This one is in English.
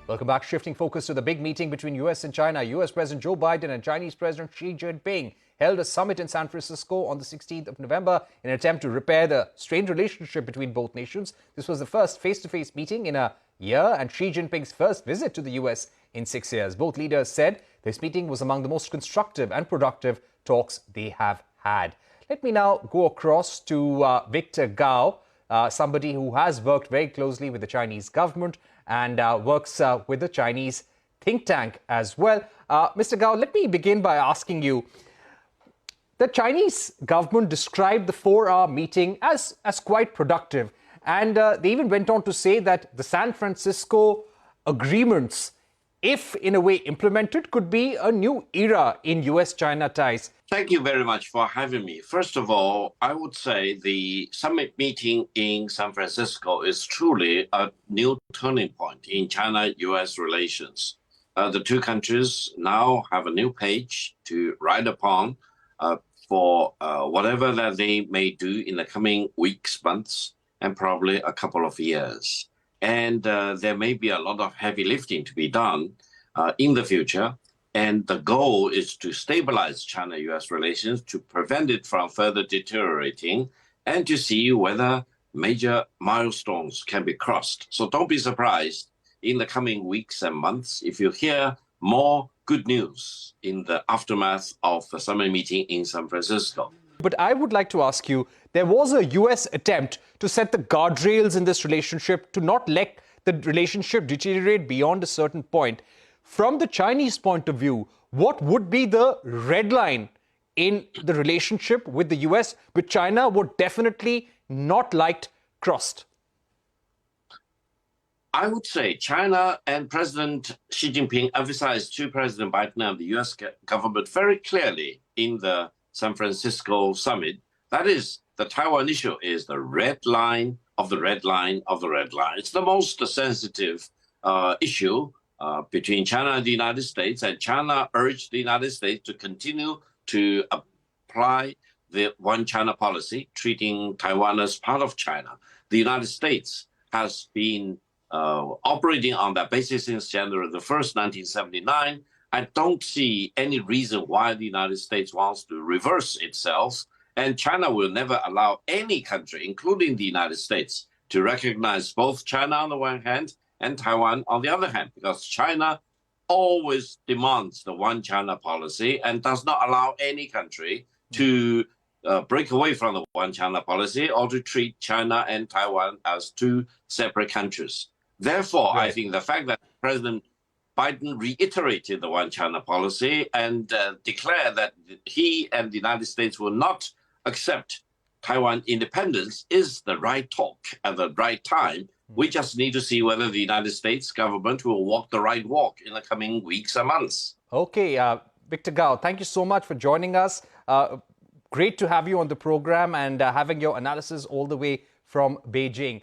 Welcome back. Shifting focus to the big meeting between US and China. US President Joe Biden and Chinese President Xi Jinping held a summit in San Francisco on the 16th of November in an attempt to repair the strained relationship between both nations. This was the first face-to-face meeting in a year and Xi Jinping's first visit to the US in 6 years. Both leaders said this meeting was among the most constructive and productive talks they have had. Let me now go across to Victor Gao, somebody who has worked very closely with the Chinese government and works with the Chinese think tank as well. Mr. Gao, let me begin by asking you, the Chinese government described the 4-hour meeting as quite productive. And they even went on to say that the San Francisco agreements, if in a way implemented, could be a new era in US-China ties. Thank you very much for having me. First of all, I would say the summit meeting in San Francisco is truly a new turning point in China-US relations. The two countries now have a new page to write upon for whatever that they may do in the coming weeks, months, and probably a couple of years. And there may be a lot of heavy lifting to be done in the future. And the goal is to stabilize China-US relations, to prevent it from further deteriorating, and to see whether major milestones can be crossed. So don't be surprised in the coming weeks and months if you hear more good news in the aftermath of the summit meeting in San Francisco. But I would like to ask you, there was a US attempt to set the guardrails in this relationship, to not let the relationship deteriorate beyond a certain point. From the Chinese point of view, what would be the red line in the relationship with the US, which China would definitely not like crossed? I would say China and President Xi Jinping emphasized to President Biden and the US government very clearly in the San Francisco summit. That is, the Taiwan issue is the red line of the red line of the red line. It's the most sensitive issue between China and the United States, and China urged the United States to continue to apply the one China policy, treating Taiwan as part of China. The United States has been operating on that basis since January the 1st, 1979. I don't see any reason why the United States wants to reverse itself, and China will never allow any country, including the United States, to recognize both China on the one hand and Taiwan on the other hand, because China always demands the one China policy and does not allow any country to break away from the one China policy or to treat China and Taiwan as two separate countries. Therefore, right. I think the fact that President Biden reiterated the one China policy and declared that he and the United States will not accept Taiwan independence is the right talk at the right time. We just need to see whether the United States government will walk the right walk in the coming weeks and months. Okay, Victor Gao, thank you so much for joining us. Great to have you on the program and having your analysis all the way from Beijing.